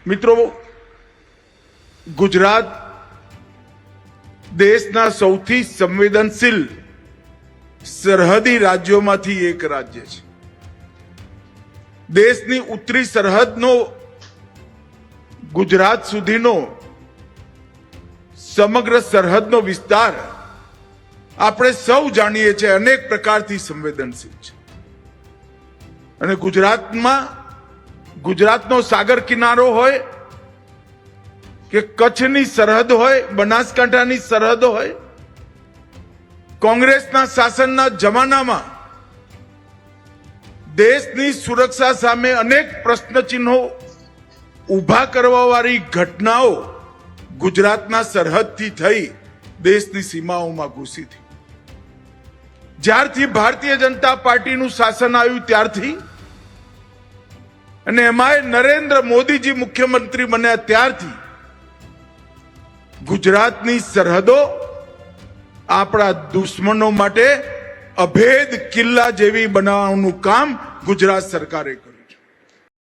મિત્રો, ગુજરાત દેશના સૌથી સંવેદનશીલ સરહદી રાજ્યોમાંથી એક રાજ્ય છે. દેશની ઉત્તરી સરહદનો ગુજરાત સુધીનો સમગ્ર સરહદનો વિસ્તાર આપણે સૌ જાણીએ છીએ અનેક પ્રકારથી સંવેદનશીલ છે. અને ગુજરાતનો સાગર કિનારો હોય કે કચ્છની સરહદ હોય, બનાસકાંઠાની સરહદ હોય, કોંગ્રેસના શાસનના જમાનામાં દેશની સુરક્ષા સામે અનેક પ્રશ્નચિહ્નો ઊભા કરવાવાળી ઘટનાઓ ગુજરાતના સરહદથી થઈ દેશની સીમાઓમાં ઘૂસી હતી. જ્યારથી ભારતીય જનતા પાર્ટીનું શાસન આવ્યું ત્યારથી અને એમાંય નરેન્દ્ર મોદીજી મુખ્યમંત્રી બન્યા ત્યારથી ગુજરાતની સરહદો આપણા દુશ્મનો માટે અભેદ કિલ્લા જેવી બનાવવાનું કામ ગુજરાત સરકારે કર્યું.